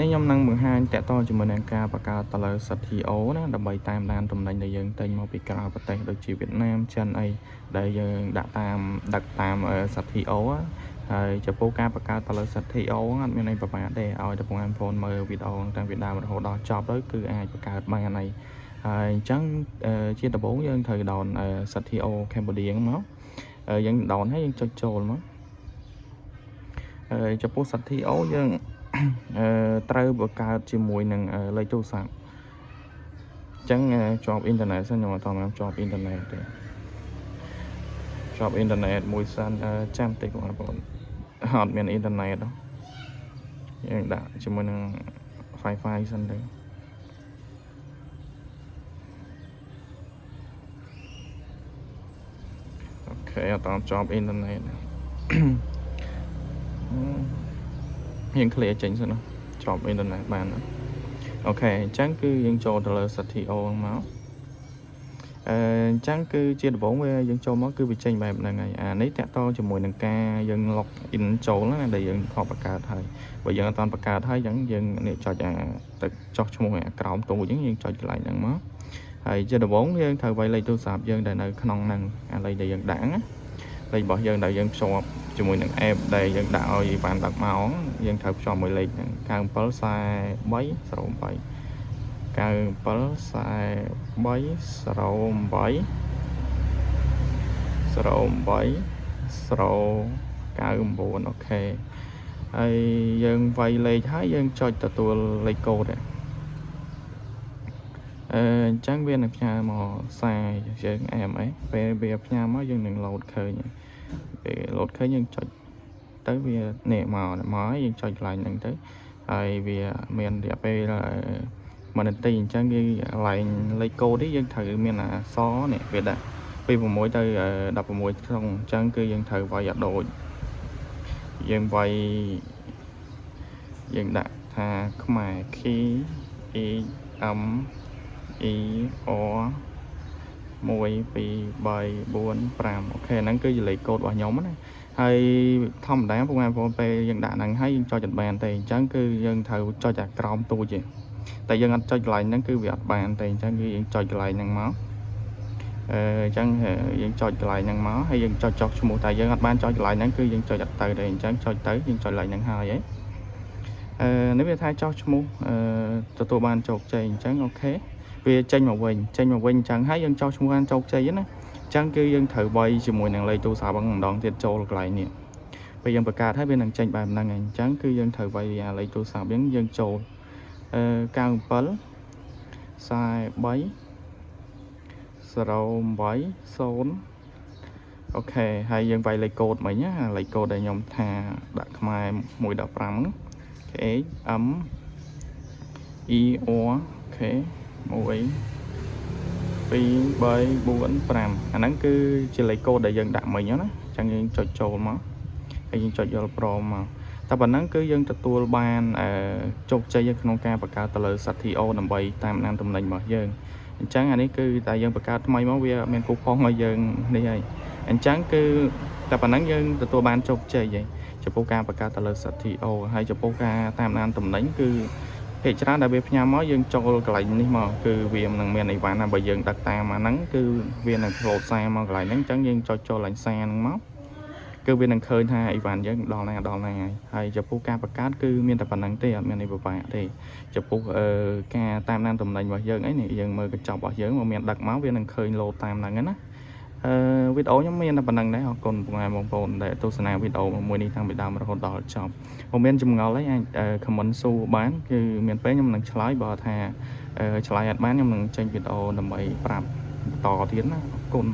នេះខ្ញុំនឹងបង្ហាញតកតជាមួយនឹងការបង្កើតទៅលើ CTO ណាដើម្បីតាមដានតំណែងដែលយើងទិញមកពីក្រៅប្រទេសដូចជាវៀតណាមចិនអីដែលយើងដាក់តាមCTO ហើយចំពោះការបង្កើតទៅលើ CTO អត់មានអីប្រហែលទេឲ្យតែបងប្អូនមើលវីដេអូតាំងពីដើមរហូតដល់ចប់ទៅគឺអាចបង្កើតបានហើយហើយអញ្ចឹងជាដំបូងយើងត្រូវដោន CTO Cambodia មកយើងដោនហើយយើងចុចចូលមកចំពោះ CTO យើងត្រូវបង្កើតជាមួយនឹងលេខទូរស័ព្ទអញ្ចឹងជាប់អ៊ីនធឺណិតសិនខ្ញុំអត់តាមជាប់អ៊ីនធឺណិតទេជាប់អ៊ីនធឺណិតមួយសិនចាំតិចបងប្អូនអត់មានអ៊ីនធឺណិតទេយើងដាក់ជាមួយនឹង Wi-Fi សិនទៅអូខេអត់តាមជាប់អ៊ីនធឺណិតយើង clear ចេញសិនណាជាប់អ៊ីនធឺណិតបានអូខេអញ្ចឹងគឺយើងចូលទៅលើ CTO មកអញ្ចឹងគឺជាដំបូងយើងចូលមកគឺវាចេញបែបហ្នឹងហើយអានេះតកតជាមួយនឹងការយើង log in ចូលណាដែលយើងខកបង្កើតហើយបើយើងអត់តាន់បង្កើតហើយអញ្ចឹងយើងនេះចុចទៅចុះឈ្មោះក្រោមទូអញ្ចឹងយើងចុចកន្លែងហ្នឹងមកហើយជាដំបូងយើងត្រូវវាយលេខទូរស័ព្ទយើងដែលនៅក្នុងហ្នឹងអាលេខដែលយើងដាក់ណាលេខរបស់យើងដែលយើងភ្ជាប់ជាមួយនឹង app ដែលយើងដាក់ឲ្យបានដឹកមកយើងត្រូវភ្ជាប់មួយលេខហ្នឹង974308 97380809 អូខេហើយយើងវាយលេខហើយយើងចុចទទួលលេខកូដអញ្ចឹងវានឹងផ្ញើមកសារយើង AMS ពេលវាផ្ញើមកយើងនឹង load ឃើញពេល load ឃើញយើងចុចទៅវានេះមកហើយយើងចុចកន្លែងហ្នឹងទៅហើយវាមានរយៈពេល1នាទីអញ្ចឹងគឺកន្លែងលេខកូដនេះយើងត្រូវមានអក្សរនេះវាដាក់ពី6ទៅ16ក្នុងអញ្ចឹងគឺយើងត្រូវវាយឲ្យដូចយើងវាយយើងដាក់ថាខ្មែរ K E M E O 1 2 3 4 5អូខេហ្នឹងគឺជាលេខកូដរបស់ខ្ញុំណាហើយធម្មតាបងប្អូនពេលយើងដាក់ហ្នឹងហើយយើងចុចអត់បានទេអញ្ចឹងគឺយើងត្រូវចុចអាក្រោមទូចទេតែយើងអត់ចុចកន្លែងហ្នឹងគឺវាអត់បានទេអញ្ចឹងគឺយើងចុចកន្លែងហ្នឹងមកអញ្ចឹងយើងចុចកន្លែងហ្នឹងមកហើយយើងចុចចុះឈ្មោះតែយើងអត់បានចុចកន្លែងហ្នឹងគឺយើងចុចអត់ទៅទេអញ្ចឹងចុចទៅយើងចុចកន្លែងហ្នឹងហើយនេះវាថាចុះឈ្មោះទទួលបានជោគជ័យអញ្ចឹងអូខេវាចេញមកវិញអញ្ចឹងហើយយើងចុះឈ្មោះបានជោគជ័យណាអញ្ចឹងគឺយើងត្រូវវាយជាមួយនឹងលេខទូរស័ព្ទម្ដងទៀតចូលកន្លែងនេះពេលយើងបង្កើតហើយវានឹងចេញបែបហ្នឹងហើយអញ្ចឹងគឺយើងត្រូវវាយលេខទូរស័ព្ទយើងចូល97 43 080អូខេហើយយើងវាយលេខកូដមិញណាលេខកូដដែលខ្ញុំថាដាក់ខ្មែរ115ហ្នឹង K M E O អូខេ1 2 3 4 5អាហ្នឹងគឺជាលេខកូដដែលយើងដាក់មិញណាអញ្ចឹងយើងចុចចូលមកហើយយើងចុចយល់ព្រមមកតែប៉ុណ្ណឹងគឺយើងទទួលបានជោគជ័យក្នុងការបង្កើតទៅលើ CTO ដើម្បីតាមដានតំណែងរបស់យើងអញ្ចឹងអានេះគឺតែយើងបង្កើតថ្មីមកវាមានគូផុសឲ្យយើងនេះហើយអញ្ចឹងគឺតែប៉ុណ្ណឹងយើងទទួលបានជោគជ័យហើយចំពោះការបង្កើតទៅលើ CTO ហើយចំពោះការតាមដានតំណែងគឺភាគច្រើនដែលវាផ្ញើមកយើងចូលកន្លែងនេះមកគឺវានឹងមានអីវ៉ាន់ណាបើយើងដឹកតាមអាហ្នឹងគឺវានឹងផ្លោតសារមកកន្លែងហ្នឹងអញ្ចឹងយើងចុចចូលកន្លែងសារហ្នឹងមកគឺវានឹងឃើញថាអីវ៉ាន់យើងដល់ណាហើយចំពោះការបង្កើតគឺមានតែប៉ុណ្្នឹងទេអត់មានអីពិបាកទេចំពោះការតាមដានតំណែងរបស់យើងអីនេះយើងមើលកញ្ចប់របស់យើងមកមានដឹកមកវានឹងឃើញលោតតាមហ្នឹងណាវីដេអូខ្ញុំមានតែប៉ុណ្្នឹងដែរអរគុណបងប្អូនដែលទស្សនាវីដេអូមួយនេះតាំងពីដើមរហូតដល់ចប់បើមានចម្ងល់អីអាច comment សួរបានគឺមានពេលខ្ញុំនឹងឆ្លើយបើថាឆ្លើយអត់បានខ្ញុំនឹងចេញវីដេអូដើម្បីប្រាប់បន្តទៀតណាអរគុណ